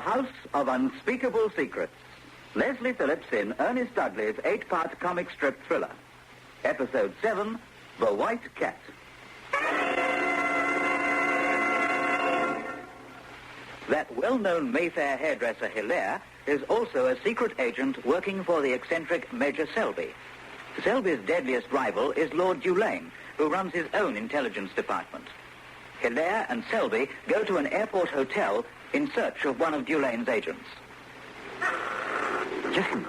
The House of Unspeakable Secrets. Leslie Phillips in Ernest Dudley's 8-part comic strip thriller. Episode 7, The White Cat. That well-known Mayfair hairdresser Hilaire is also a secret agent working for the eccentric Major Selby. Selby's deadliest rival is Lord Dulane, who runs his own intelligence department. Hilaire and Selby go to an airport hotel in search of one of Dulane's agents. Listen.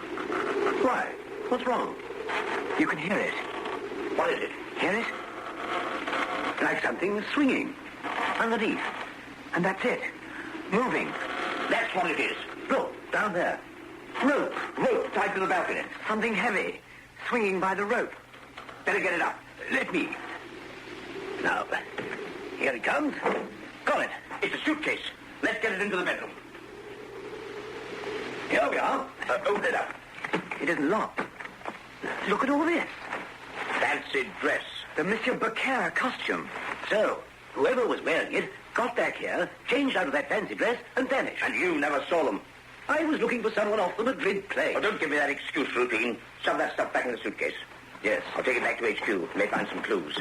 Why? What's wrong? You can hear it. What is it? Hear it? Like something swinging underneath. And that's it. Moving. That's what it is. Look, down there. Rope tied to the balcony. Something heavy. Swinging by the rope. Better get it up. Let me. Now, here it comes. Got it. It's a suitcase. Let's get it into the bedroom. Here we are. Open it up. It isn't locked. Look at all this. Fancy dress. The Monsieur Beaucaire costume. So, whoever was wearing it got back here, changed out of that fancy dress, and vanished. And you never saw them. I was looking for someone off the Madrid plane. Oh, don't give me that excuse, Routine. Shove that stuff back in the suitcase. Yes, I'll take it back to HQ. May find some clues.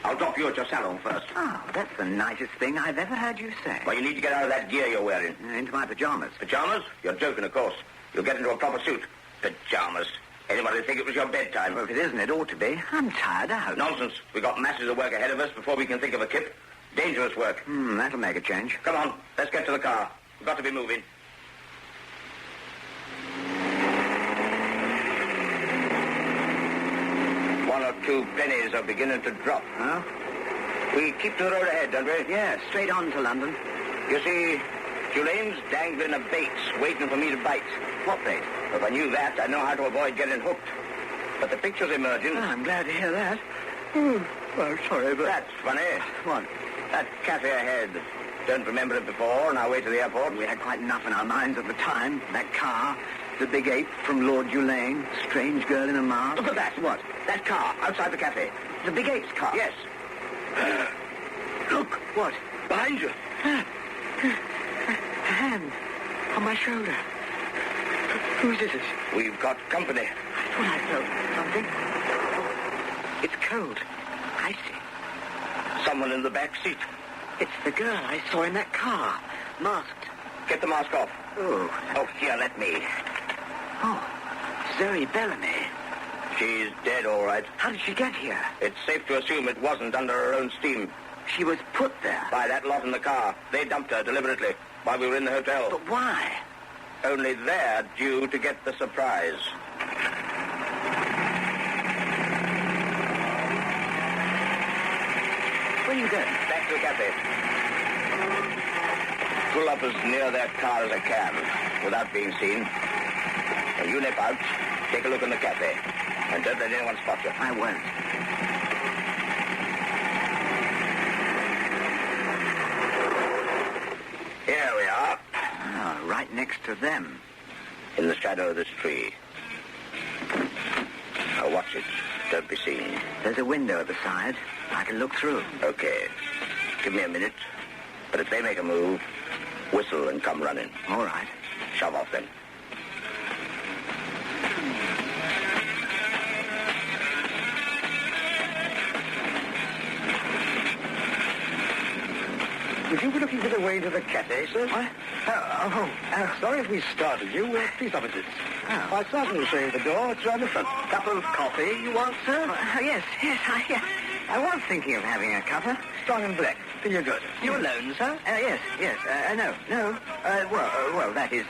I'll drop you at your salon first. Oh, that's the nicest thing I've ever heard you say. Well, you need to get out of that gear you're wearing. Into my pajamas. Pajamas? You're joking, of course. You'll get into a proper suit. Pajamas. Anybody would think it was your bedtime? Well, if it isn't, it ought to be. I'm tired out. Nonsense. We've got masses of work ahead of us before we can think of a kip. Dangerous work. That'll make a change. Come on, let's get to the car. We've got to be moving. One or two pennies are beginning to drop. Huh? We keep to the road ahead, don't we? Yeah, straight on to London. You see, Dulane's dangling a bait, waiting for me to bite. What bait? If I knew that, I'd know how to avoid getting hooked. But the picture's emerging. Oh, I'm glad to hear that. Oh, sorry, but... That's funny. What? That cafe ahead. Don't remember it before on our way to the airport. We had quite enough in our minds at the time. That car, the big ape from Lord Dulane, strange girl in a mask. Look at that. What? That car outside the cafe. The big ape's car? Yes. Look. What? Behind you. A hand on my shoulder. Whose is it? We've got company. I thought I felt something. Oh, it's cold. Icy. Someone in the back seat. It's the girl I saw in that car. Masked. Get the mask off. Oh. Oh, here, let me. Oh, Zoe Bellamy. She's dead, all right. How did she get here? It's safe to assume it wasn't under her own steam. She was put there. By that lot in the car. They dumped her deliberately while we were in the hotel. But why? Only they're due to get the surprise. Where are you going? Back to the cafe. Pull up as near their car as I can, without being seen. When you nip out, take a look in the cafe. And don't let anyone spot you. I won't. Here we are. Oh, right next to them. In the shadow of this tree. Now watch it. Don't be seen. There's a window at the side. I can look through. Okay. Give me a minute. But if they make a move, whistle and come running. All right. Shove off then. Would you be looking for the way to the cafe, sir? What? Sorry if we startled you. Please opposites. Oh. My sergeant will show you the door. It's round the front. Cup of coffee you want, sir? Yes. I was thinking of having a cuppa. Strong and black. Feel you good. You alone, sir? Yes. No. Well, that is,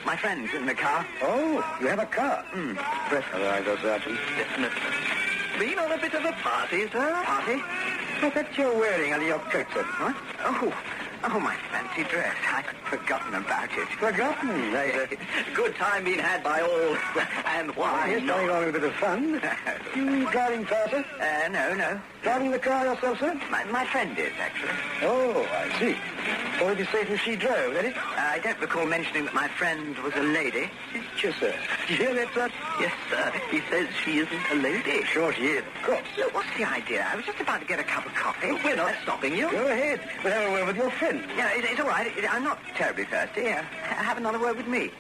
my friend's in the car. Oh, you have a car? Breath All right, Sergeant. definitely. Been on a bit of a party, sir? Party? What's that you're wearing under your coat, sir? What? Oh, my fancy dress. I'd forgotten about it. Forgotten? Good time being had by all, and why Yes, coming not? on with a bit of fun. You driving car, sir? No. Driving the car yourself, sir? My friend is, actually. Oh, I see. So it'd be safe if she drove, that is? I don't recall mentioning that my friend was a lady. Sure, sir. Did you hear that, sir? Yes, sir. He says she isn't a lady. Sure she is, of course. Look, what's the idea? I was just about to get a cup of coffee. We're not stopping you. Go ahead. But have a word with your friend. friend. Yeah, it's all right. I'm not terribly thirsty. Have another word with me.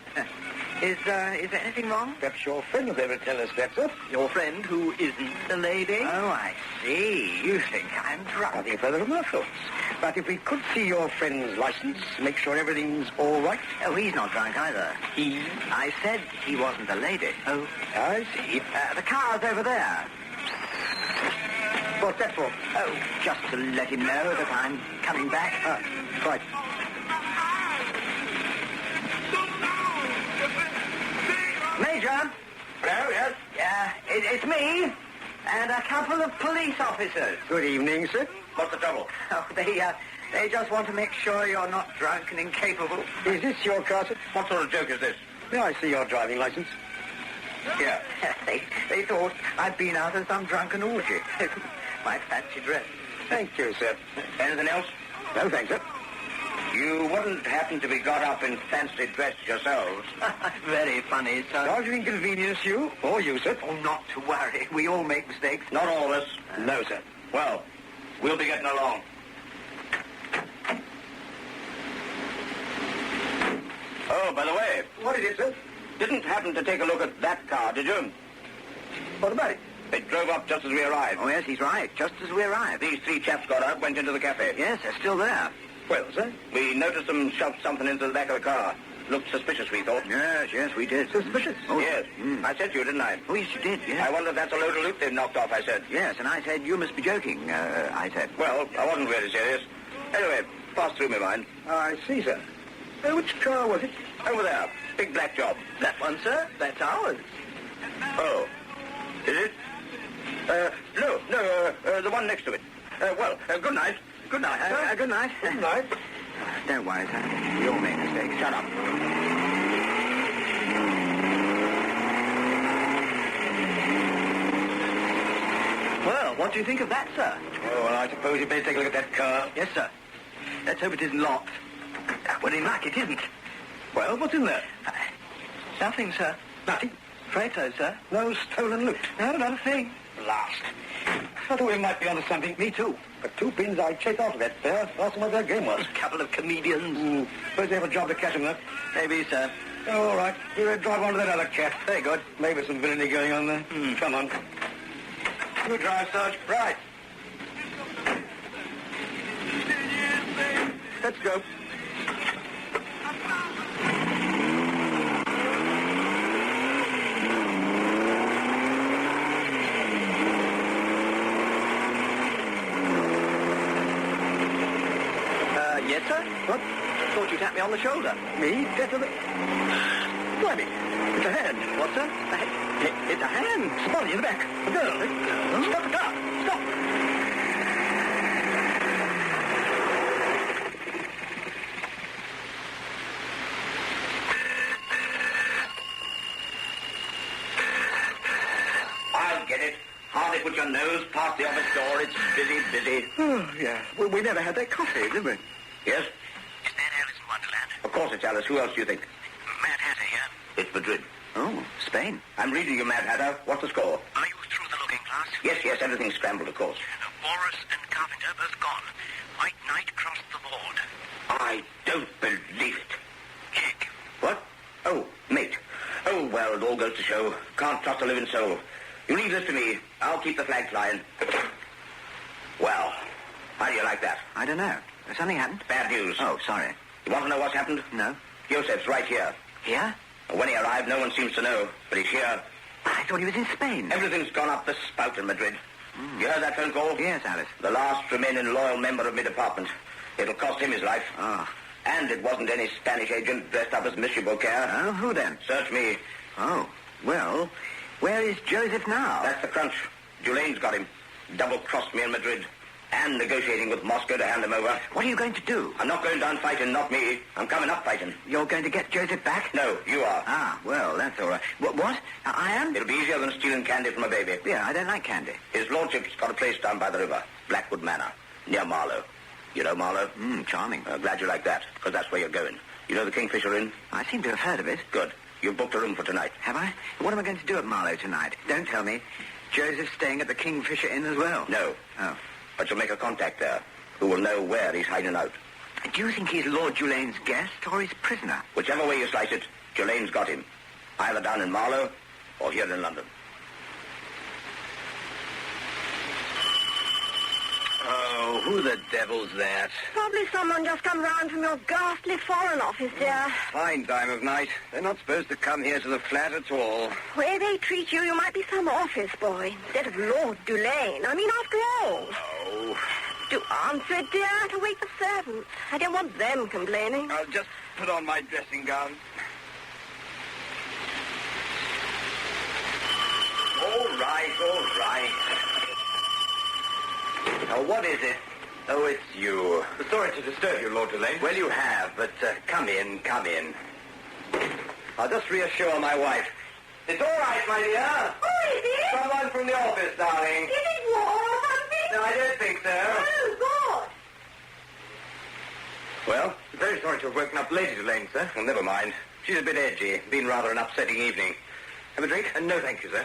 Is there anything wrong? Perhaps your friend will be able to tell us that, sir. Your friend who isn't a lady? Oh, I see. You think I'm drunk. Nothing further from our thoughts. But if we could see your friend's license, make sure everything's all right. Oh, he's not drunk either. I said he wasn't a lady. Oh, I see. The car's over there. What's that for? Oh, just to let him know that I'm coming back. Right. Major? Hello, yes? Yeah, it's me. And a couple of police officers. Good evening, sir. What's the trouble? Oh, they just want to make sure you're not drunk and incapable. Is this your car, sir? What sort of joke is this? May I see your driving license? Here. They thought I'd been out of some drunken orgy. My fancy dress. Thank you, sir. Anything else? No, thanks, sir. You wouldn't happen to be got up in fancy dress yourselves? Very funny, sir. Sorry to inconvenience you, or you, sir. Oh, not to worry. We all make mistakes. Not all of us. No, sir. Well, we'll be getting along. Oh, by the way, What is it, sir? didn't happen to take a look at that car, did you? What about it? It drove up just as we arrived. Oh, yes, he's right. Just as we arrived. These three chaps got out, went into the cafe. Yes, they're still there. Well, sir. We noticed them shove something into the back of the car. Looked suspicious, we thought. Yes, we did. Suspicious? Oh, Yes. I said to you, didn't I? Oh, yes, you did, I yes. wonder if that's a load of loot they've knocked off, I said. Yes, and I said, you must be joking, I said. Well, I wasn't really serious. Anyway, passed through my mind. I see, sir. Which car was it? Over there. Big black job. That one, sir? That's ours. Oh. Is it? No, the one next to it. Good night. Good night, sir. Good night. Good night. Don't worry, sir. We all make mistakes. Shut up. Well, what do you think of that, sir? Oh, well, I suppose you better take a look at that car. Yes, sir. Let's hope it isn't locked. Well, in luck, it isn't. Well, what's in there? Nothing, sir. Nothing. Afraid so, sir. No stolen loot. No, not a thing. Blast. I thought we might be onto something. Me too. For 2 pins, I'd chase after that pair. Ask them what their game was. A couple of comedians. Suppose they have a job to catch them, though. Maybe, sir. Oh, all right. We'll drive on to that other cat. Very good. Maybe some villainy going on there. Come on. You drive, Sarge. Right. Let's go. Yes, sir? What? Thought you tapped me on the shoulder. Me? Definitely. Blimey. It's a hand. What, sir? It's a hand. Spotty in the back. A girl. Stop the car. Stop. I'll get it. Hardly put your nose past the office door. It's busy. Oh, yeah. Well, we never had that coffee, did we? Yes? Is that Alice in Wonderland? Of course it's Alice. Who else do you think? Mad Hatter here. It's Madrid. Oh, Spain. I'm reading you, Mad Hatter. What's the score? Are you through the looking glass? Yes, everything's scrambled, of course. Walrus and Carpenter both gone. White Knight crossed the board. I don't believe it. Check. What? Oh, mate. Oh, well, it all goes to show. Can't trust a living soul. You leave this to me. I'll keep the flag flying. Well, how do you like that? I don't know. Something happened? Bad news. Oh, sorry. You want to know what's happened? No. Joseph's right here. Here? When he arrived, no one seems to know, but he's here. I thought he was in Spain. Everything's gone up the spout in Madrid. You heard that phone call? Yes, Alice. The last remaining loyal member of my department. It'll cost him his life. Oh. And it wasn't any Spanish agent dressed up as Monsieur Beaucaire. Oh, who then? Search me. Oh, well, where is Joseph now? That's the crunch. Dulane's got him. Double-crossed me in Madrid. And negotiating with Moscow to hand him over. What are you going to do? I'm not going down fighting, not me. I'm coming up fighting. You're going to get Joseph back? No, you are. Ah, well, that's all right. What? I am? It'll be easier than stealing candy from a baby. Yeah, I don't like candy. His lordship's got a place down by the river, Blackwood Manor, near Marlow. You know Marlow? Charming. Glad you like that, because that's where you're going. You know the Kingfisher Inn? I seem to have heard of it. Good. You've booked a room for tonight. Have I? What am I going to do at Marlow tonight? Don't tell me. Joseph's staying at the Kingfisher Inn as well. No. Oh. But you'll make a contact there, who will know where he's hiding out. Do you think he's Lord Dulane's guest or his prisoner? Whichever way you slice it, Dulane's got him. Either down in Marlow or here in London. Oh, who the devil's that? Probably someone just come round from your ghastly Foreign Office, dear. Fine time of night. They're not supposed to come here to the flat at all. The way they treat you, you might be some office boy instead of Lord Dulane. I mean, after all. Oh, Do answer it, dear, to wake the servants. I don't want them complaining. I'll just put on my dressing gown. All right, all right. Oh, what is it? Oh, it's you. Sorry to disturb you, Lord Dulane. Well, you have, but come in, come in. I'll just reassure my wife. It's all right, my dear. Oh, is it? Someone from the office, darling. Is it war or something? No, I don't think so. Oh, God. Well, Very sorry to have woken up Lady Dulane, sir. well, never mind. She's a bit edgy. Been rather an upsetting evening. Have a drink? No, thank you, sir.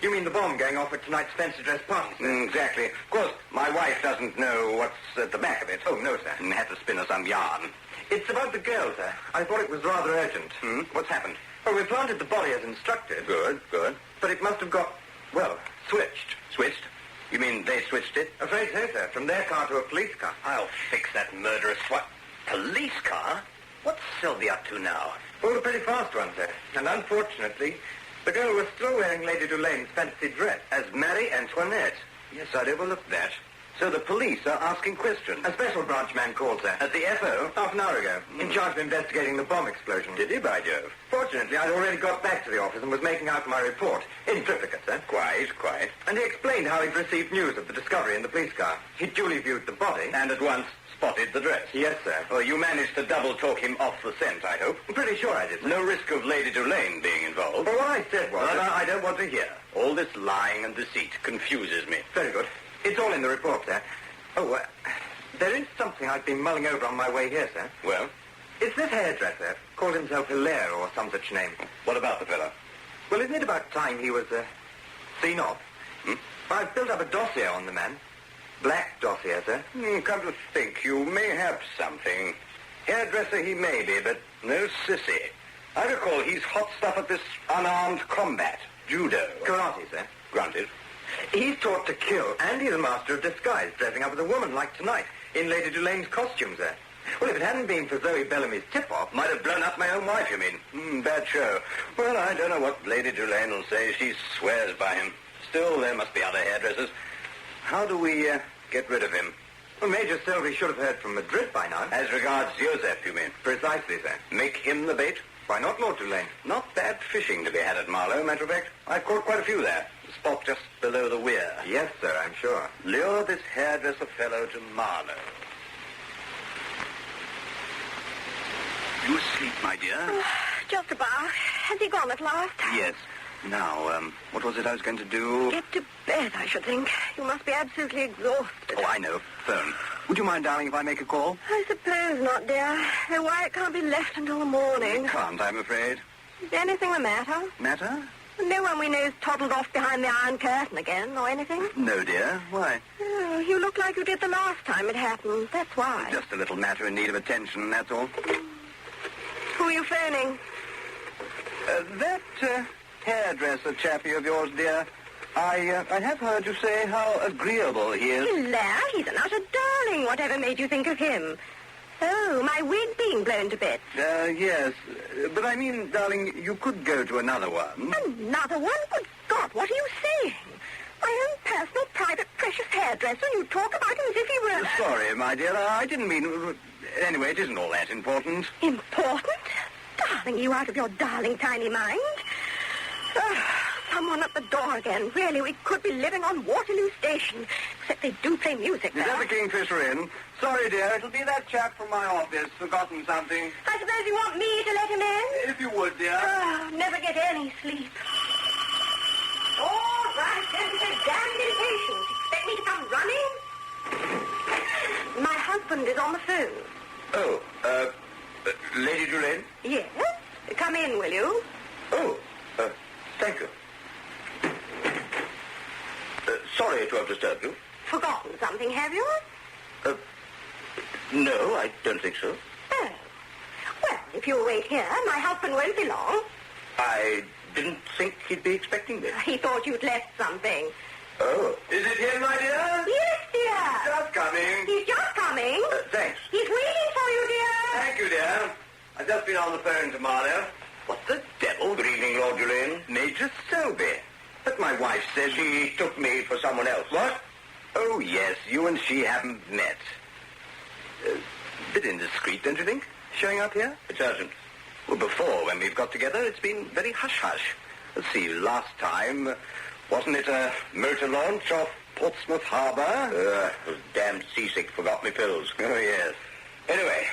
You mean the bomb going off at tonight's fancy dress party, sir? Exactly. Of course, my wife doesn't know what's at the back of it. Oh, no, sir. And had to spin her some yarn. It's about the girl, sir. I thought it was rather urgent. What's happened? Well, we planted the body as instructed. Good, good. But it must have got, well, switched. Switched? You mean they switched it? Afraid so, sir. From their car to a police car. I'll fix that murderous police car? What's Sylvia up to now? Pulled a pretty fast one, sir. And unfortunately, the girl was still wearing Lady Dulane's fancy dress. As Marie Antoinette? Yes, I'd overlooked that. So the police are asking questions. A special branch man called, sir. At the FO? Half an hour ago, in charge of investigating the bomb explosion. Did he, by Jove? Fortunately, I'd already got back to the office and was making out my report. In triplicate, sir. Quite, quite. And he explained how he'd received news of the discovery in the police car. He'd duly viewed the body. And at once spotted the dress. Yes, sir. Well, you managed to double-talk him off the scent, I hope. I'm pretty sure I did, sir. No risk of Lady Dulane being involved. But what I said was... Well, I don't want to hear. All this lying and deceit confuses me. Very good. It's all in the report, sir. Oh, there is something I've been mulling over on my way here, sir. Well, It's this hairdresser, called himself Hilaire or some such name. what about the fellow? Well, isn't it about time he was, seen off? I've built up a dossier on the man. Black dossier, sir. Come to think, you may have something. Hairdresser he may be, but no sissy. I recall he's hot stuff at this unarmed combat, judo. Karate, sir. Granted. He's taught to kill, and he's a master of disguise, dressing up as a woman like tonight, in Lady Dulane's costume, sir. Well, if it hadn't been for Zoe Bellamy's tip-off... Might have blown up my own wife, you mean? Bad show. Well, I don't know what Lady Dulane will say. She swears by him. Still, there must be other hairdressers. How do we get rid of him? Well, Major Selby should have heard from Madrid by now. As regards Joseph, you mean? Precisely, sir. Make him the bait? Why not, Lord Dulane? Not bad fishing to be had at Marlow, matter of fact. I've caught quite a few there. The spot just below the weir. Yes, sir, I'm sure. Lure this hairdresser fellow to Marlow. You asleep, my dear? Just about. Has he gone at last? Yes. Now, what was it I was going to do? Get to bed, I should think. You must be absolutely exhausted. Oh, I know. Phone. Would you mind, darling, if I make a call? I suppose not, dear. Though why it can't be left until the morning. It can't, I'm afraid. Is anything the matter? Matter? No one we know's toddled off behind the Iron Curtain again, or anything? No, dear. Why? Oh, you look like you did the last time it happened. That's why. Just a little matter in need of attention, that's all. Who are you phoning? That hairdresser chappie of yours, dear. I have heard you say how agreeable he is. Hilaire, he's an utter darling. Whatever made you think of him? Oh, my wig being blown to bits. Yes. But I mean, darling, you could go to another one. Another one? Good God, what are you saying? My own personal, private, precious hairdresser, and you talk about him as if he were... Sorry, my dear. I didn't mean... Anyway, it isn't all that important. Important? Darling, you out of your darling tiny mind? Someone at the door again. Really, we could be living on Waterloo Station. Except they do play music Is there. that the Kingfisher Inn? Sorry, dear. It'll be that chap from my office. Forgotten something. I suppose you want me to let him in? If you would, dear. Never get any sleep. All right, don't be so damned impatient. Expect me to come running? My husband is on the phone. Oh, Lady Dulane? Yes? Come in, will you? Oh, thank you. Sorry to have disturbed you. Forgotten something, have you? No, No, I don't think so. Oh. Well, if you wait here, my husband won't be long. I didn't think he'd be expecting me. He thought you'd left something. Oh. Is it him, my dear? Yes, dear. Just coming. He's just coming. Thanks. He's waiting for you, dear. Thank you, dear. I've just been on the phone to Marlowe. What the devil? Good evening, Lord Julian. Major Selby. But my wife says she took me for someone else. What? Oh, yes, you and she haven't met. Bit indiscreet, don't you think? Showing up here? It's urgent. Well, before, when we've got together, it's been very hush-hush. Let's see, last time, wasn't it a motor launch off Portsmouth Harbour? Was damned seasick, forgot me pills. Oh, yes. Anyway,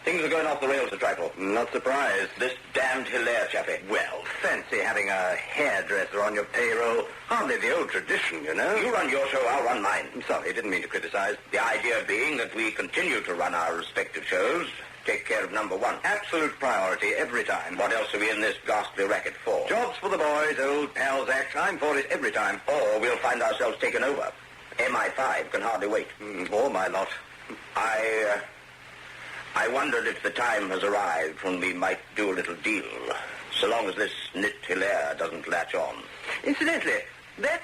things are going off the rails a trifle. Not surprised. This damned Hilaire chappie. Well, fancy having a hairdresser on your payroll. Hardly the old tradition, you know. You run your show, I'll run mine. I'm sorry, didn't mean to criticize. The idea being that we continue to run our respective shows, take care of number one. Absolute priority every time. What else are we in this ghastly racket for? Jobs for the boys, old pals act. I'm for it every time. Or we'll find ourselves taken over. MI5 can hardly wait. Or my lot. I wondered if the time has arrived when we might do a little deal, so long as this Nit Hilaire doesn't latch on. Incidentally, that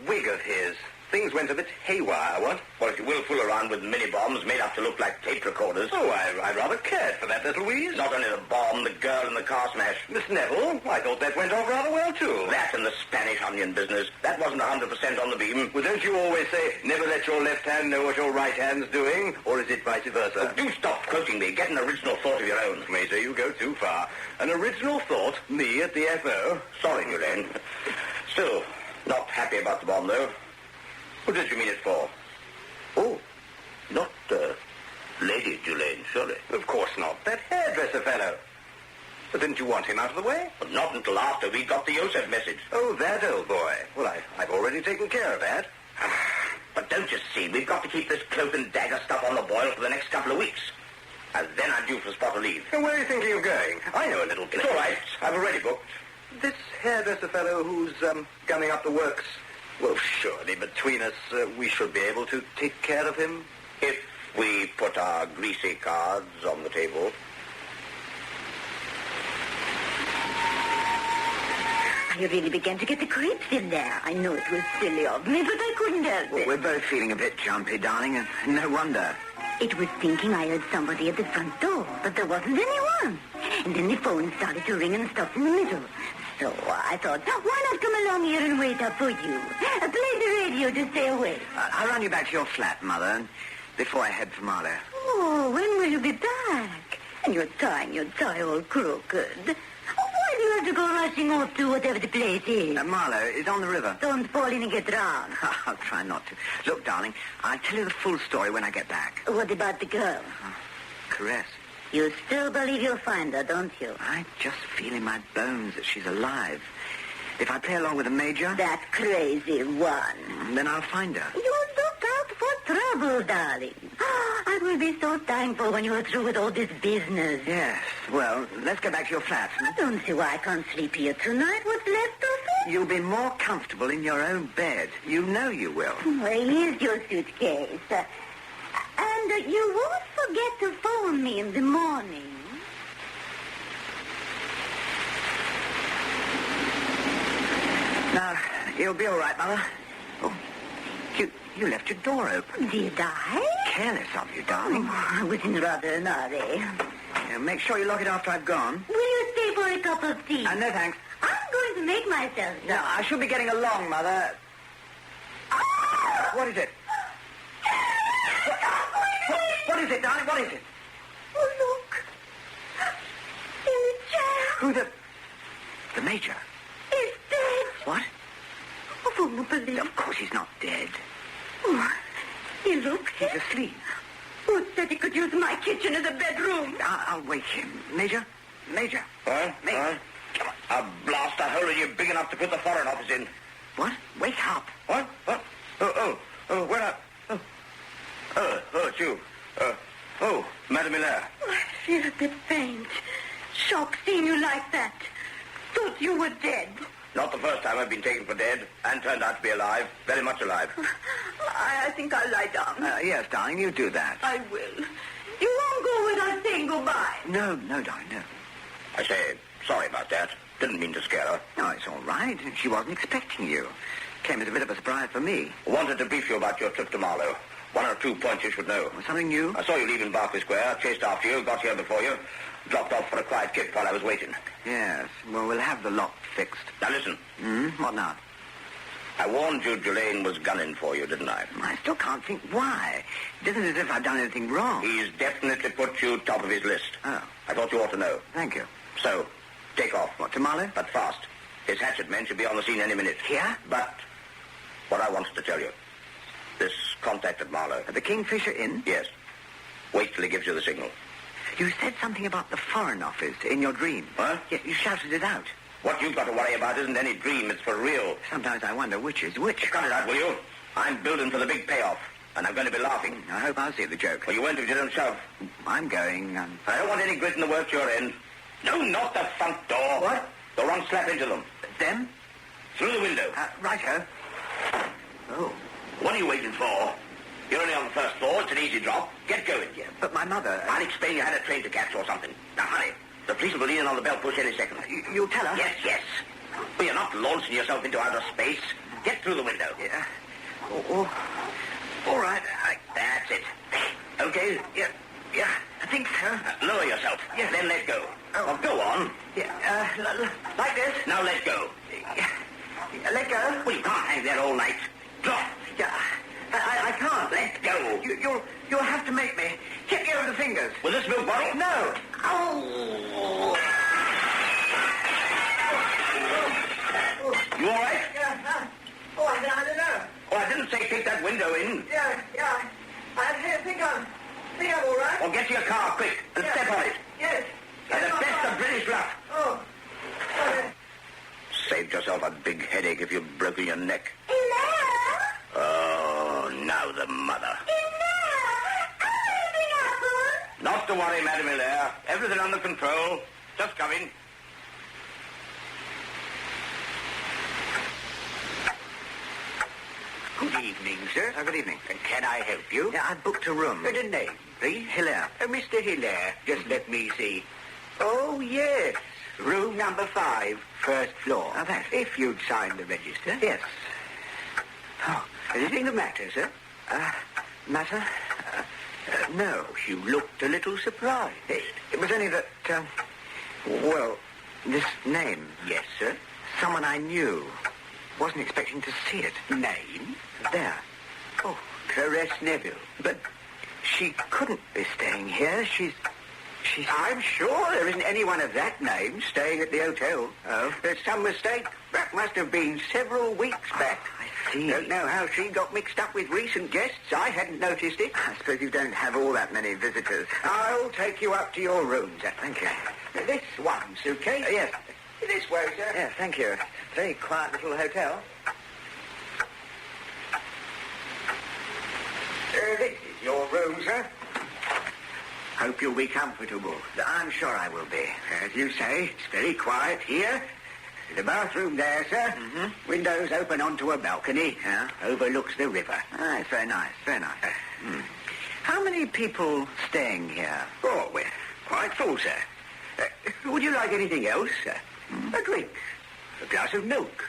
wig of his, things went a bit haywire, what? Well, if you will fool around with mini-bombs made up to look like tape recorders... Oh, I rather cared for that little wheeze. Not only the bomb, the girl, and the car smash. Miss Neville, I thought that went off rather well, too. That and the Spanish onion business. That wasn't 100% on the beam. Well, don't you always say, never let your left hand know what your right hand's doing? Or is it vice versa? Oh, do stop quoting me. Get an original thought of your own. Major, you go too far. An original thought? Me at the FO? Sorry, Julian. Still, not happy about the bomb, though. What did you mean it for? Oh, not, Lady Julian, surely. Of course not. That hairdresser fellow. But didn't you want him out of the way? But not until after we got the Yosef message. Oh, that old boy. Well, I've already taken care of that. But don't you see, we've got to keep this cloak and dagger stuff on the boil for the next couple of weeks. And then I'm due for a spot of leave. And where are you thinking of going? I know a little place. It's all right. I've already booked. This hairdresser fellow who's gumming up the works, well, surely between us we should be able to take care of him. If we put our greasy cards on the table. I really began to get the creeps in there. I know it was silly of me, but I couldn't help Well, it. we're both feeling a bit jumpy, darling, and no wonder. It was thinking I heard somebody at the front door, but there wasn't anyone. And then the phone started to ring and stopped in the middle. So I thought, why not come along here and wait up for you? Play the radio to stay awake. I'll run you back to your flat, Mother, before I head for Marlowe. Oh, when will you be back? And you're tying your tie all crooked. Why do you have to go rushing off to whatever the place is? Marlowe is on the river. Don't fall in and get drowned. I'll try not to. Look, darling, I'll tell you the full story when I get back. What about the girl? Caress. You still believe you'll find her, don't you? I just feel in my bones that she's alive. If I play along with the Major... That crazy one. Then I'll find her. You look out for trouble, darling. I will be so thankful when you're through with all this business. Yes. Well, let's go back to your flat. I don't see why I can't sleep here tonight. What's left of it? You'll be more comfortable in your own bed. You know you will. Well, here's your suitcase. And you won't forget to phone me in the morning. Now, you'll be all right, Mother. Oh, you left your door open. Did I? Careless of you, darling. Oh, I was in rather a hurry. Make sure you lock it after I've gone. Will you stay for a cup of tea? No, thanks. I'm going to make myself some. No, I should be getting along, Mother. What is it? What is it, darling? What is it? Oh, look. In the chair. Who the Major? He's dead. What? I won't believe. Of course he's not dead. Oh, he looks He's it. asleep. Who said he could use my kitchen as a bedroom? I'll wake him. Major? Major? Huh? Major? Come on. I'll blast a hole in you big enough to put the Foreign Office in. What? Wake up. What? Where are... it's you. Madame Hilaire. I feel a bit faint. Shocked seeing you like that. Thought you were dead. Not the first time I've been taken for dead, and turned out to be alive. Very much alive. I think I'll lie down. Yes, darling, you do that. I will. You saying goodbye. No, darling, no. I say, sorry about that. Didn't mean to scare her. No, it's all right. She wasn't expecting you. Came as a bit of a surprise for me. Wanted to brief you about your trip to Marlow. 1 or 2 points you should know. Something new? I saw you leaving Berkeley Square, chased after you, got here before you, dropped off for a quiet kip while I was waiting. Yes. Well, we'll have the lock fixed. Now listen. What now? I warned you Julaine was gunning for you, didn't I? I still can't think why. It isn't as if I've done anything wrong. He's definitely put you top of his list. Oh. I thought you ought to know. Thank you. So, take off. What, to Marlow? But fast. His hatchet men should be on the scene any minute. Here? But what I wanted to tell you. This contact at Marlow. At the Kingfisher Inn? Yes. Wait till he gives you the signal. You said something about the Foreign Office in your dream. Huh? Yes, you shouted it out. What you've got to worry about isn't any dream. It's for real. Sometimes I wonder which is which. Cut it out, will you? I'm building for the big payoff, and I'm going to be laughing. I hope I'll see the joke. Well, you won't if you don't shove. I'm going. I don't want any grit in the works you're in. No, not the front door. What? The run slap into them. Them? Through the window. Righto. Oh. What are you waiting for? You're only on the first floor. It's an easy drop. Get going. Yeah, but my mother... I'll explain you had a train to catch or something. Now, hurry. The police will be in on the bell push any second. You'll tell her? Yes. Well, you're not launching yourself into outer space. Get through the window. Yeah. All right. That's it. Okay? Yeah, I think so. Lower yourself. Yes. Then let go. Oh. Go on. Yeah, like this? Now let go. Let go? Well, you can't hang there all night. Drop. Yeah, I can't. Let go. You'll have to make me. Hit me over the fingers. Will this milk bottle? No. Oh. You all right? Yeah. I don't know. Oh, I didn't say take that window in. Yeah. I think I'm all right. Well, get to your car, quick, and step on it. Yes. And the best of British luck. Oh. Saved yourself a big headache if you've broken your neck. Hello? Oh, now the mother. Not to worry, Madame Hilaire. Everything under control. Just coming. Good evening, sir. Good evening. Can I help you? Yeah, I booked a room. The name, please? Hilaire. Mr. Hilaire. Just let me see. Oh, yes. Room number 5, first floor. Oh, thanks. If you'd sign the register. Yes. Oh, anything the matter, sir? Matter? No. You looked a little surprised. It was only that, this name. Yes, sir. Someone I knew. Wasn't expecting to see it. Name? There. Oh, Clarence Neville. But she couldn't be staying here. She's... I'm sure there isn't anyone of that name staying at the hotel. Oh? There's some mistake. That must have been several weeks back. I see. Don't know how she got mixed up with recent guests. I hadn't noticed it. I suppose you don't have all that many visitors. I'll take you up to your rooms. Thank you. This one, suitcase? Yes. This way, sir. Yes, thank you. Very quiet little hotel. This is your room, sir. Hope you'll be comfortable. I'm sure I will be. As you say, it's very quiet here. The bathroom there, sir. Mm-hmm. Windows open onto a balcony. Yeah. Overlooks the river. It's very nice, very nice. How many people staying here? Oh, we're quite full, sir. Would you like anything else, sir? A drink? A glass of milk?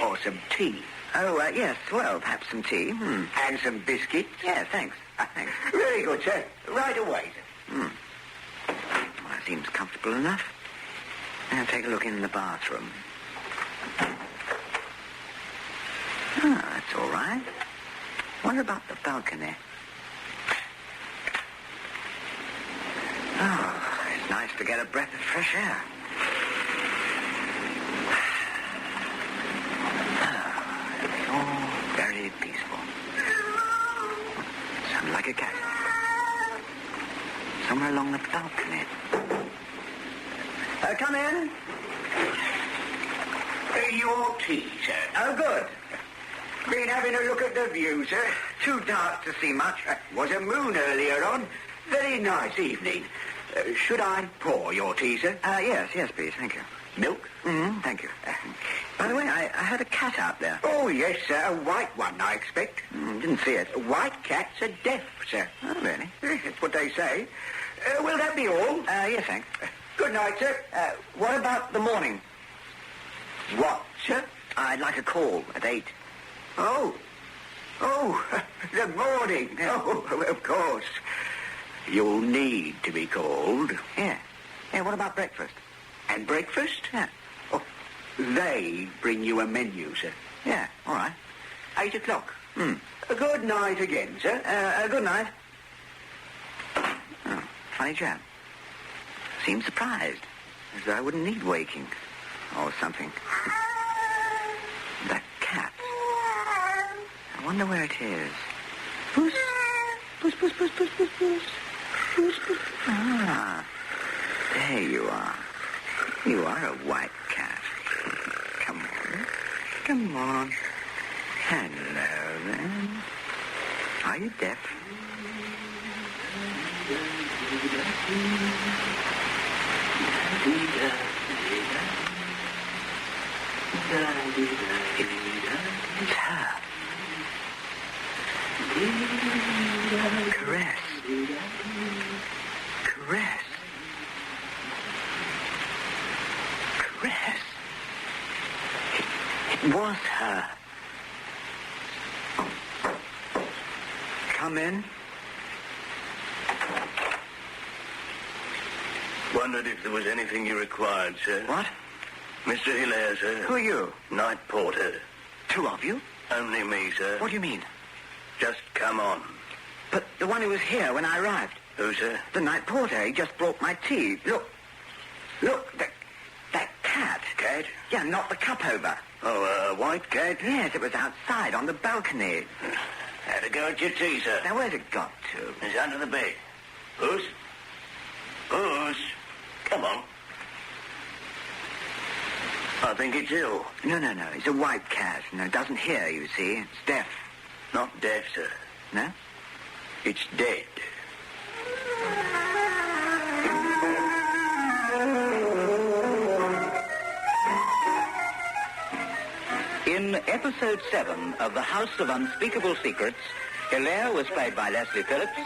Or some tea? Oh, yes, well, perhaps some tea. And some biscuits? Yeah, thanks. Thanks. Very good, sir. Right away, sir. Well, it seems comfortable enough. Now take a look in the bathroom. That's all right. Wonder about the balcony. Oh, it's nice to get a breath of fresh air. It's all very peaceful. Sounds like a cat. Somewhere along the balcony. Come in. Your tea, sir. Oh, good. Been having a look at the view, sir. Too dark to see much. Was a moon earlier on. Very nice evening. Should I pour your tea, sir? Yes, please. Thank you. Milk? Thank you. By the way, I heard a cat out there. Oh, yes, sir. A white one, I expect. Didn't see it. White cats are deaf, sir. Oh, really? That's what they say. Will that be all? Yes, thanks. Good night, sir. What about the morning? What, sir? I'd like a call at 8. Oh, the morning. Oh, of course. You'll need to be called. Yeah. Yeah, what about breakfast? And breakfast? Yeah. Oh, they bring you a menu, sir. Yeah, all right. 8 o'clock. Hmm. Good night again, sir. Good night. Oh, funny chap. Seems surprised. As though I wouldn't need waking. Or something. That cat. I wonder where it is. Puss. Puss, puss, puss, puss, puss, puss. Puss, puss. Ah. There you are. You are a white cat. Come on. Come on. Hello, then. Are you deaf? It's her. Caress. Caress. Caress. It was her. Come in. Wondered if there was anything you required, sir. What? Mr. Hilaire, sir. Who are you? Night porter. 2 of you? Only me, sir. What do you mean? Just come on. But the one who was here when I arrived. Who, sir? The night porter. He just brought my tea. Look. Look, that cat. Cat? Yeah, knocked the cup over. Oh, a white cat? Yes, it was outside on the balcony. Had a go at your tea, sir. Now, where's it got to? It's under the bed. Puss? Puss? Come on. I think it's ill. No. It's a white cat. No, it doesn't hear, you see. It's deaf. Not deaf, sir. No? It's dead. In episode 7 of The House of Unspeakable Secrets, Hilaire was played by Leslie Phillips.